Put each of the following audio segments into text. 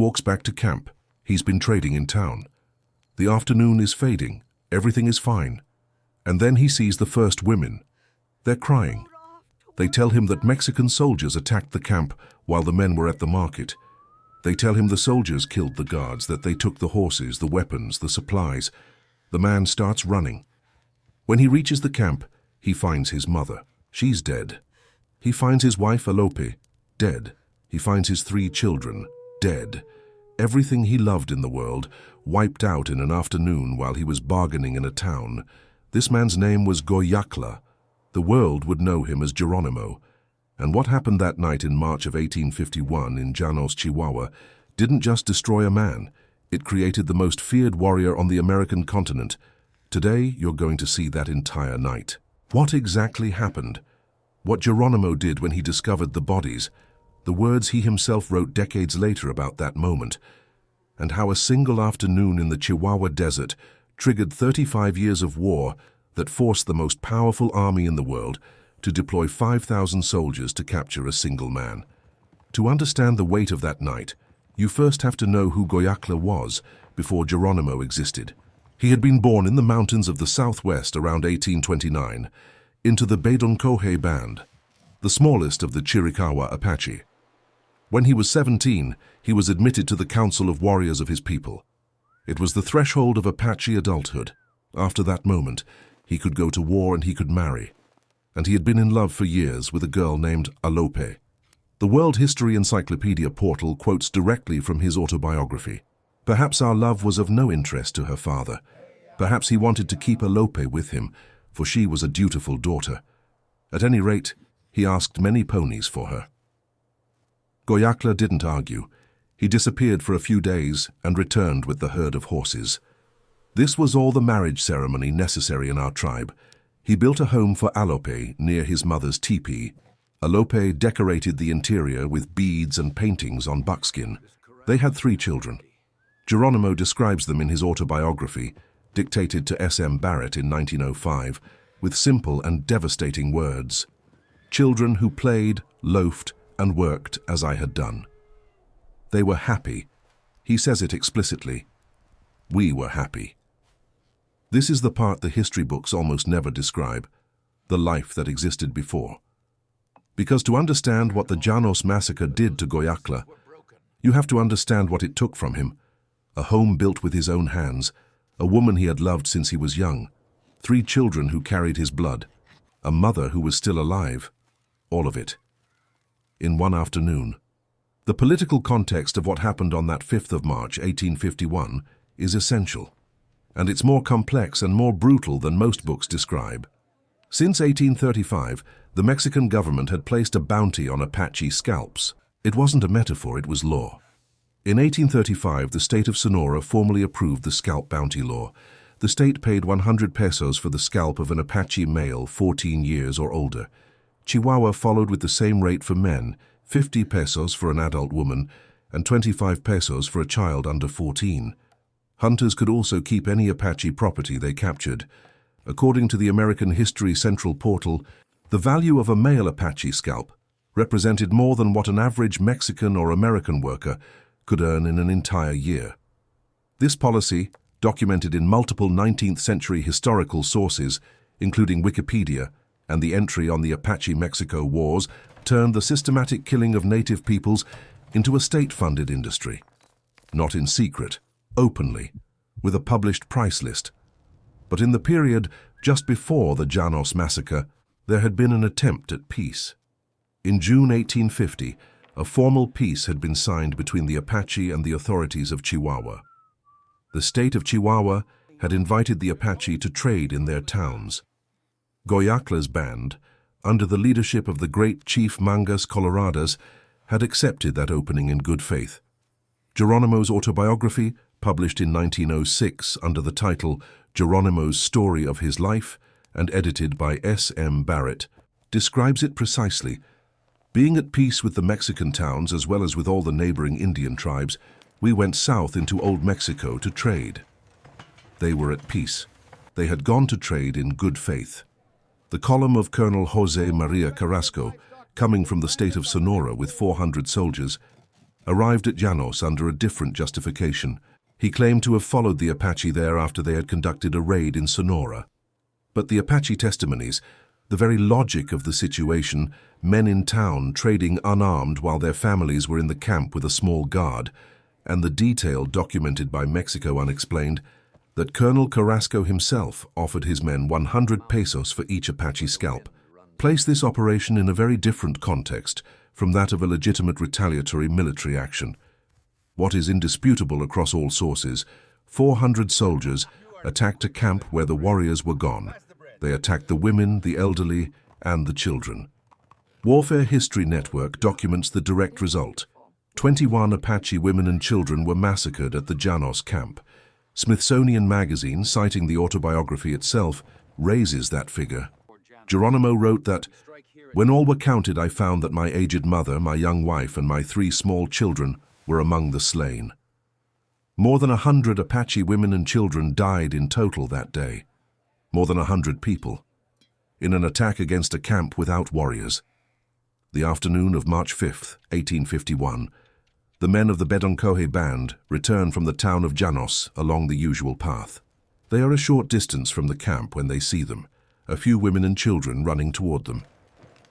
Walks back to camp. He's been trading in town. The afternoon is fading. Everything is fine. And then he sees the first women. They're crying. They tell him that Mexican soldiers attacked the camp while the men were at the market. They tell him the soldiers killed the guards, that they took the horses, the weapons, the supplies. The man starts running. When he reaches the camp, he finds his mother. She's dead. He finds his wife, Alope, dead. He finds his 3 children, dead. Everything he loved in the world, wiped out in an afternoon while he was bargaining in a town. This man's name was Goyakla. The world would know him as Geronimo. And what happened that night in March of 1851 in Llanos, Chihuahua, didn't just destroy a man. It created the most feared warrior on the American continent. Today, you're going to see that entire night. What exactly happened? What Geronimo did when he discovered the bodies, the words he himself wrote decades later about that moment, and how a single afternoon in the Chihuahua Desert triggered 35 years of war that forced the most powerful army in the world to deploy 5,000 soldiers to capture a single man. To understand the weight of that night, you first have to know who Goyakla was before Geronimo existed. He had been born in the mountains of the southwest around 1829 into the Bedonkohe band, the smallest of the Chiricahua Apache. When he was 17, he was admitted to the Council of Warriors of his people. It was the threshold of Apache adulthood. After that moment, he could go to war and he could marry. And he had been in love for years with a girl named Alope. The World History Encyclopedia portal quotes directly from his autobiography. Perhaps our love was of no interest to her father. Perhaps he wanted to keep Alope with him, for she was a dutiful daughter. At any rate, he asked many ponies for her. Goyakla didn't argue. He disappeared for a few days and returned with the herd of horses. This was all the marriage ceremony necessary in our tribe. He built a home for Alope near his mother's teepee. Alope decorated the interior with beads and paintings on buckskin. They had 3 children. Geronimo describes them in his autobiography, dictated to S.M. Barrett in 1905, with simple and devastating words. Children who played, loafed, and worked as I had done. They were happy. He says it explicitly. We were happy. This is the part the history books almost never describe, the life that existed before. Because to understand what the Llanos massacre did to Goyakla, you have to understand what it took from him. A home built with his own hands, a woman he had loved since he was young, 3 children who carried his blood, a mother who was still alive, all of it. In one afternoon. The political context of what happened on that 5th of March, 1851, is essential. And it's more complex and more brutal than most books describe. Since 1835, the Mexican government had placed a bounty on Apache scalps. It wasn't a metaphor, it was law. In 1835, the state of Sonora formally approved the scalp bounty law. The state paid 100 pesos for the scalp of an Apache male 14 years or older. Chihuahua followed with the same rate for men, 50 pesos for an adult woman, and 25 pesos for a child under 14. Hunters could also keep any Apache property they captured. According to the American History Central Portal, the value of a male Apache scalp represented more than what an average Mexican or American worker could earn in an entire year. This policy, documented in multiple 19th century historical sources, including Wikipedia and the entry on the Apache-Mexico Wars, turned the systematic killing of native peoples into a state-funded industry. Not in secret, openly, with a published price list. But in the period just before the Llanos massacre, there had been an attempt at peace. In June 1850, a formal peace had been signed between the Apache and the authorities of Chihuahua. The state of Chihuahua had invited the Apache to trade in their towns. Goyakla's band, under the leadership of the great Chief Mangas Coloradas, had accepted that opening in good faith. Geronimo's autobiography, published in 1906 under the title Geronimo's Story of His Life and edited by S.M. Barrett, describes it precisely. Being at peace with the Mexican towns as well as with all the neighboring Indian tribes, we went south into Old Mexico to trade. They were at peace. They had gone to trade in good faith. The column of Colonel Jose Maria Carrasco, coming from the state of Sonora with 400 soldiers, arrived at Llanos under a different justification. He claimed to have followed the Apache there after they had conducted a raid in Sonora. But the Apache testimonies, the very logic of the situation, men in town trading unarmed while their families were in the camp with a small guard, and the detail documented by Mexico Unexplained that Colonel Carrasco himself offered his men 100 pesos for each Apache scalp, place this operation in a very different context from that of a legitimate retaliatory military action. What is indisputable across all sources, 400 soldiers attacked a camp where the warriors were gone. They attacked the women, the elderly, and the children. Warfare History Network documents the direct result. 21 Apache women and children were massacred at the Llanos camp. Smithsonian Magazine, citing the autobiography itself, raises that figure. Geronimo wrote that, "When all were counted, I found that my aged mother, my young wife, and my 3 small children were among the slain." More than 100 Apache women and children died in total that day. More than 100 people, in an attack against a camp without warriors. The afternoon of March 5, 1851, the men of the Bedonkohe band return from the town of Llanos along the usual path. They are a short distance from the camp when they see them, a few women and children running toward them.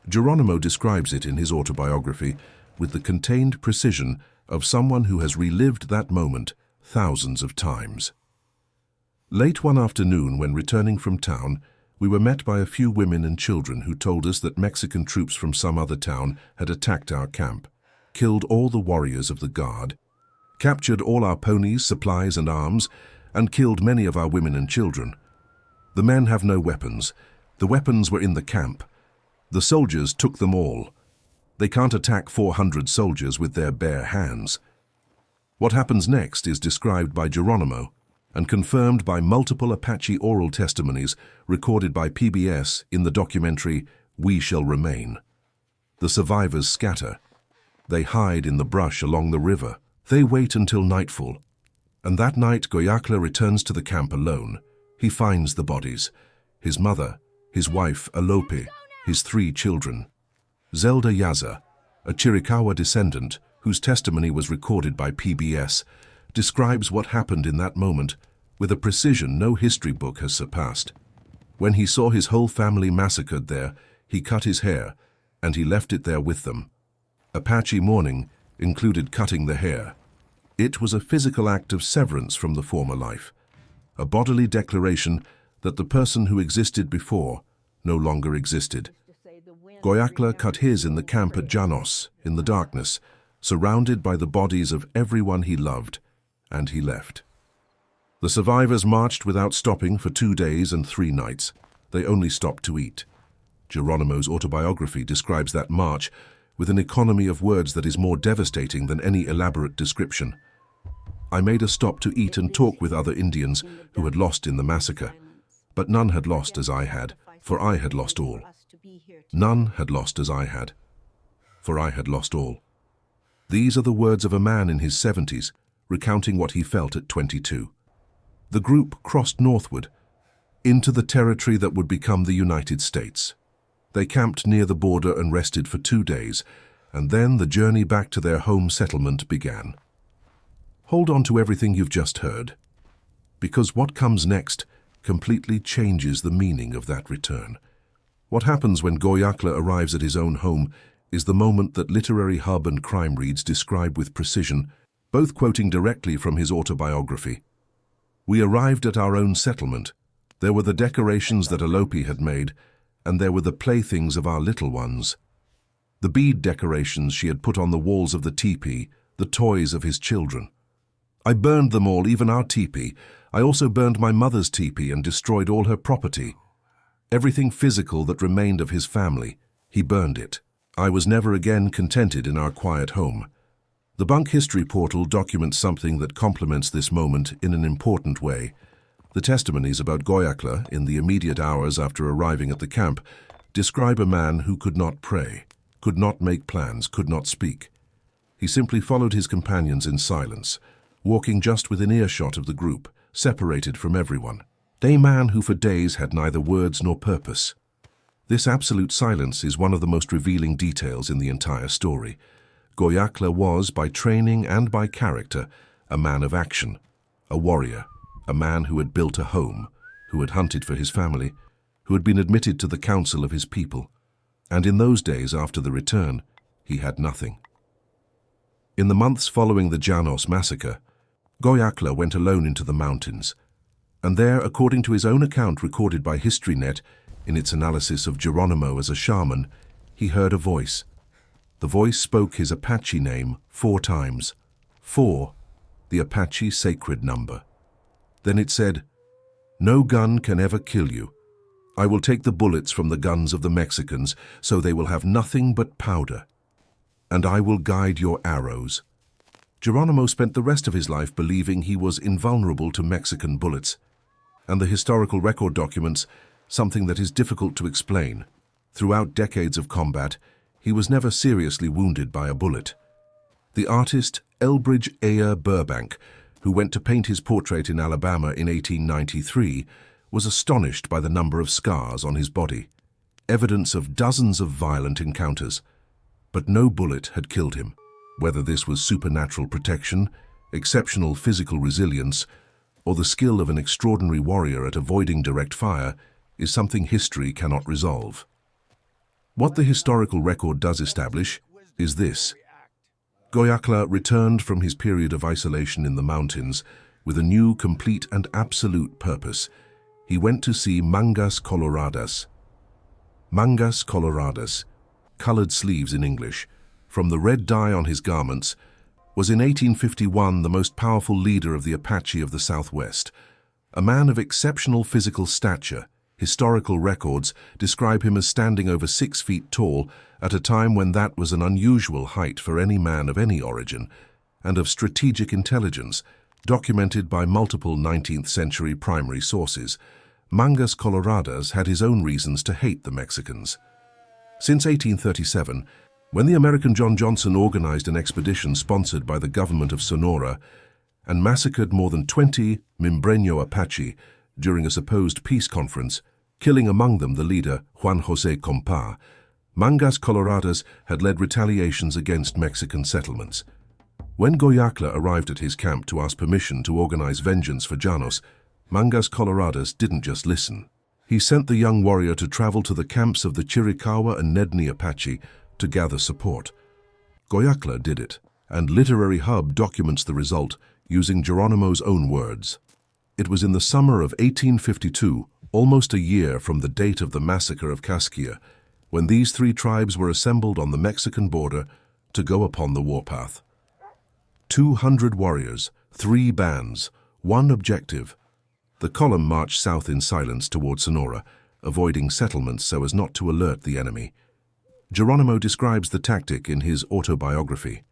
Geronimo describes it in his autobiography with the contained precision of someone who has relived that moment thousands of times. Late one afternoon, when returning from town, we were met by a few women and children who told us that Mexican troops from some other town had attacked our camp, killed all the warriors of the guard, captured all our ponies, supplies, and arms, and killed many of our women and children. The men have no weapons. The weapons were in the camp. The soldiers took them all. They can't attack 400 soldiers with their bare hands. What happens next is described by Geronimo and confirmed by multiple Apache oral testimonies recorded by PBS in the documentary We Shall Remain. The survivors scatter. They hide in the brush along the river. They wait until nightfall. And that night, Goyakla returns to the camp alone. He finds the bodies: his mother, his wife, Alope, his 3 children. Zelda Yaza, a Chiricahua descendant whose testimony was recorded by PBS, describes what happened in that moment with a precision no history book has surpassed. When he saw his whole family massacred there, he cut his hair, and he left it there with them. Apache mourning included cutting the hair. It was a physical act of severance from the former life, a bodily declaration that the person who existed before no longer existed. Goyakla cut his in the camp at Llanos, in the darkness, surrounded by the bodies of everyone he loved, and he left. The survivors marched without stopping for 2 days and 3 nights. They only stopped to eat. Geronimo's autobiography describes that march with an economy of words that is more devastating than any elaborate description. "I made a stop to eat and talk with other Indians who had lost in the massacre, but none had lost as I had, for I had lost all. None had lost as I had, for I had lost all." These are the words of a man in his 70s, recounting what he felt at 22. The group crossed northward, into the territory that would become the United States. They camped near the border and rested for 2 days, and then the journey back to their home settlement began. Hold on to everything you've just heard, because what comes next completely changes the meaning of that return. What happens when Goyakla arrives at his own home is the moment that literary hub and crime reads describe with precision, both quoting directly from his autobiography. "We arrived at our own settlement. There were the decorations that Alope had made, and there were the playthings of our little ones. The bead decorations she had put on the walls of the teepee, the toys of his children. I burned them all, even our teepee. I also burned my mother's teepee and destroyed all her property. Everything physical that remained of his family, he burned it. I was never again contented in our quiet home." The Bunk History Portal documents something that complements this moment in an important way. The testimonies about Goyakla in the immediate hours after arriving at the camp describe a man who could not pray, could not make plans, could not speak. He simply followed his companions in silence, walking just within earshot of the group, separated from everyone. A man who for days had neither words nor purpose. This absolute silence is one of the most revealing details in the entire story. Goyakla was, by training and by character, a man of action, a warrior, a man who had built a home, who had hunted for his family, who had been admitted to the council of his people. And in those days after the return, he had nothing. In the months following the Janos massacre, Goyakla went alone into the mountains, and there, according to his own account recorded by HistoryNet in its analysis of Geronimo as a shaman, he heard a voice. The voice spoke his Apache name 4 times. 4, the Apache sacred number. Then it said, "No gun can ever kill you. I will take the bullets from the guns of the Mexicans, so they will have nothing but powder. And I will guide your arrows." Geronimo spent the rest of his life believing he was invulnerable to Mexican bullets, and the historical record documents something that is difficult to explain. Throughout decades of combat, he was never seriously wounded by a bullet. The artist Elbridge Ayer Burbank, who went to paint his portrait in Alabama in 1893, was astonished by the number of scars on his body, evidence of dozens of violent encounters. But no bullet had killed him. Whether this was supernatural protection, exceptional physical resilience, or the skill of an extraordinary warrior at avoiding direct fire, is something history cannot resolve. What the historical record does establish is this. Goyakla returned from his period of isolation in the mountains with a new, complete and absolute purpose. He went to see Mangas Coloradas. Mangas Coloradas, colored sleeves in English, from the red dye on his garments, was in 1851 the most powerful leader of the Apache of the Southwest. A man of exceptional physical stature, historical records describe him as standing over 6 feet tall at a time when that was an unusual height for any man of any origin, and of strategic intelligence, documented by multiple 19th century primary sources. Mangas Coloradas had his own reasons to hate the Mexicans. Since 1837, when the American John Johnson organized an expedition sponsored by the government of Sonora and massacred more than 20 Mimbreño Apache during a supposed peace conference, killing among them the leader Juan José Compa, Mangas Coloradas had led retaliations against Mexican settlements. When Goyakla arrived at his camp to ask permission to organize vengeance for Janos, Mangas Coloradas didn't just listen. He sent the young warrior to travel to the camps of the Chiricahua and Nedni Apache to gather support. Goyakla did it, and Literary Hub documents the result using Geronimo's own words. It was in the summer of 1852, almost a year from the date of the massacre of Casquilla, when these 3 tribes were assembled on the Mexican border to go upon the warpath. 200 warriors, 3 bands, 1 objective. The column marched south in silence toward Sonora, avoiding settlements so as not to alert the enemy. Geronimo describes the tactic in his autobiography.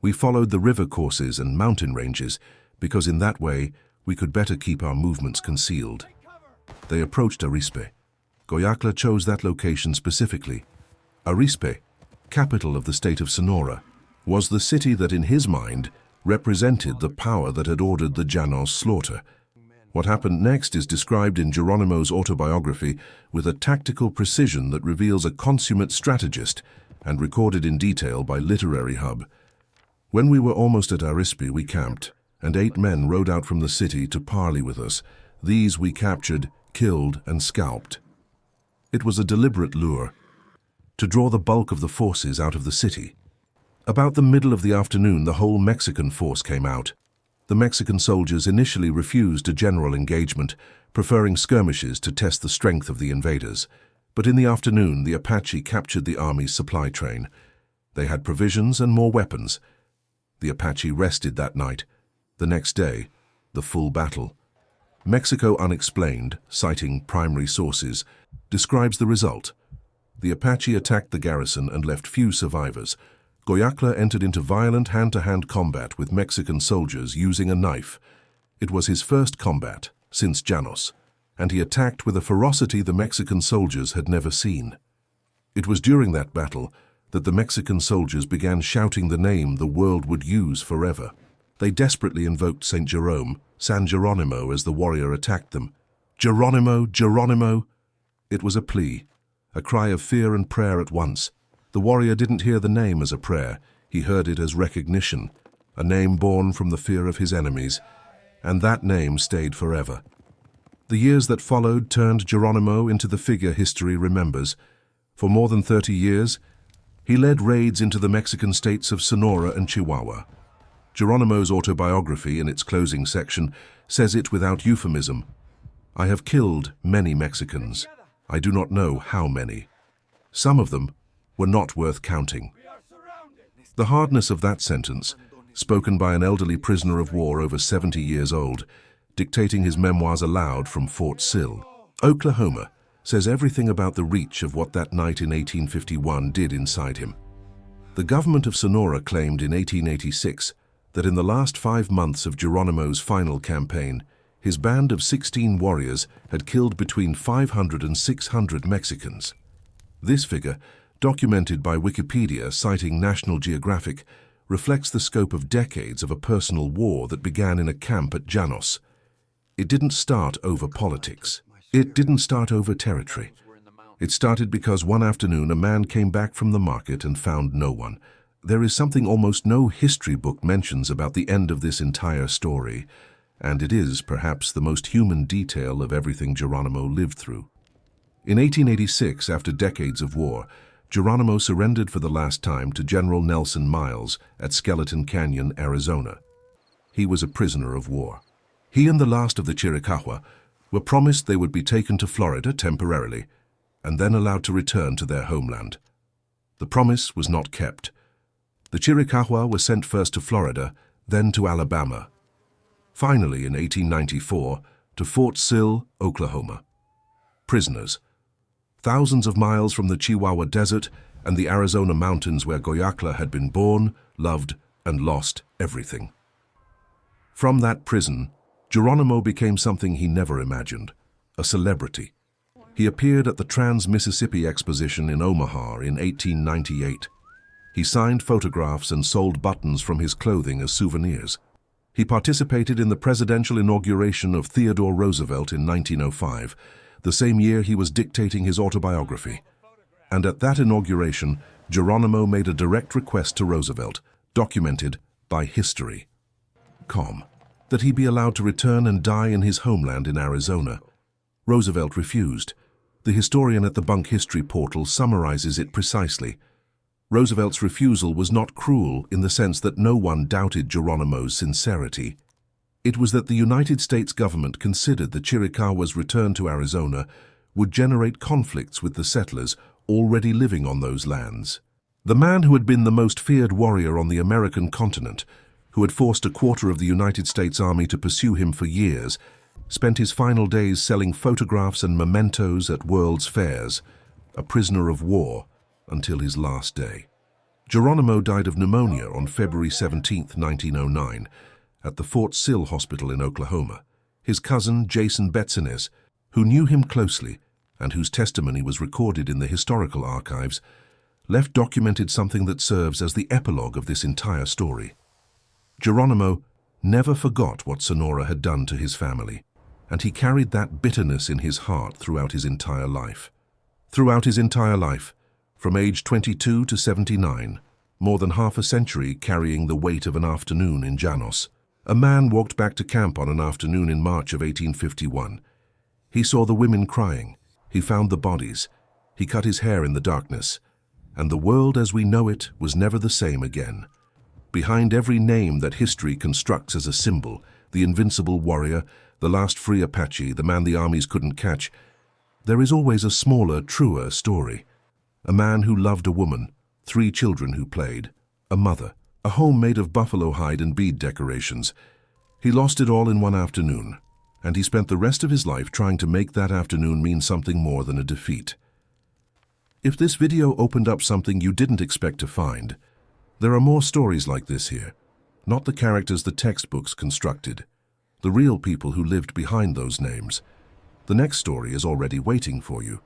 "We followed the river courses and mountain ranges because in that way we could better keep our movements concealed." They approached Arispe. Goyakla chose that location specifically. Arispe, capital of the state of Sonora, was the city that in his mind represented the power that had ordered the Janos slaughter. What happened next is described in Geronimo's autobiography with a tactical precision that reveals a consummate strategist and recorded in detail by Literary Hub. "When we were almost at Arispe, we camped, and 8 men rode out from the city to parley with us. These we captured, killed, and scalped. It was a deliberate lure, to draw the bulk of the forces out of the city. About the middle of the afternoon, the whole Mexican force came out. The Mexican soldiers initially refused a general engagement, preferring skirmishes to test the strength of the invaders. But in the afternoon, the Apache captured the army's supply train. They had provisions and more weapons. The Apache rested that night. The next day, the full battle. Mexico Unexplained, citing primary sources, describes the result. The Apache attacked the garrison and left few survivors. Goyakla entered into violent hand-to-hand combat with Mexican soldiers using a knife. It was his first combat since Janos, and he attacked with a ferocity the Mexican soldiers had never seen. It was during that battle that the Mexican soldiers began shouting the name the world would use forever. They desperately invoked St. Jerome, San Geronimo, as the warrior attacked them. "Geronimo, Geronimo!" It was a plea, a cry of fear and prayer at once. The warrior didn't hear the name as a prayer. He heard it as recognition, a name born from the fear of his enemies, and that name stayed forever. The years that followed turned Geronimo into the figure history remembers. For more than 30 years, he led raids into the Mexican states of Sonora and Chihuahua. Geronimo's autobiography, in its closing section, says it without euphemism. "I have killed many Mexicans. I do not know how many. Some of them were not worth counting." The hardness of that sentence, spoken by an elderly prisoner of war over 70 years old, dictating his memoirs aloud from Fort Sill, Oklahoma, says everything about the reach of what that night in 1851 did inside him. The government of Sonora claimed in 1886 that in the last 5 months of Geronimo's final campaign, his band of 16 warriors had killed between 500 and 600 Mexicans. This figure, documented by Wikipedia citing National Geographic, reflects the scope of decades of a personal war that began in a camp at Llanos. It didn't start over politics. It didn't start over territory. It started because one afternoon a man came back from the market and found no one. There is something almost no history book mentions about the end of this entire story, and it is perhaps the most human detail of everything Geronimo lived through. In 1886, after decades of war, Geronimo surrendered for the last time to General Nelson Miles at Skeleton Canyon, Arizona. He was a prisoner of war. He and the last of the Chiricahua were promised they would be taken to Florida temporarily and then allowed to return to their homeland. The promise was not kept. The Chiricahua were sent first to Florida, then to Alabama. Finally, in 1894, to Fort Sill, Oklahoma. Prisoners. Thousands of miles from the Chihuahua Desert and the Arizona mountains where Goyacla had been born, loved, and lost everything. From that prison, Geronimo became something he never imagined, a celebrity. He appeared at the Trans-Mississippi Exposition in Omaha in 1898. He signed photographs and sold buttons from his clothing as souvenirs. He participated in the presidential inauguration of Theodore Roosevelt in 1905, the same year he was dictating his autobiography. And at that inauguration, Geronimo made a direct request to Roosevelt, documented by history, that he be allowed to return and die in his homeland in Arizona. Roosevelt refused. The historian at the Bunk History portal summarizes it precisely. Roosevelt's refusal was not cruel in the sense that no one doubted Geronimo's sincerity. It was that the United States government considered the Chiricahua's return to Arizona would generate conflicts with the settlers already living on those lands. The man who had been the most feared warrior on the American continent, who had forced a quarter of the United States Army to pursue him for years, spent his final days selling photographs and mementos at world's fairs, a prisoner of war until his last day. Geronimo died of pneumonia on February 17, 1909, at the Fort Sill Hospital in Oklahoma. His cousin, Jason Betzenes, who knew him closely and whose testimony was recorded in the historical archives, left documented something that serves as the epilogue of this entire story. Geronimo never forgot what Sonora had done to his family, and he carried that bitterness in his heart throughout his entire life. Throughout his entire life, from age 22 to 79, more than half a century carrying the weight of an afternoon in Llanos, a man walked back to camp on an afternoon in March of 1851. He saw the women crying, he found the bodies, he cut his hair in the darkness, and the world as we know it was never the same again. Behind every name that history constructs as a symbol, the invincible warrior, the last free Apache, the man the armies couldn't catch, there is always a smaller, truer story. A man who loved a woman, 3 children who played, a mother, a home made of buffalo hide and bead decorations. He lost it all in one afternoon, and he spent the rest of his life trying to make that afternoon mean something more than a defeat. If this video opened up something you didn't expect to find, there are more stories like this here, not the characters the textbooks constructed, the real people who lived behind those names. The next story is already waiting for you.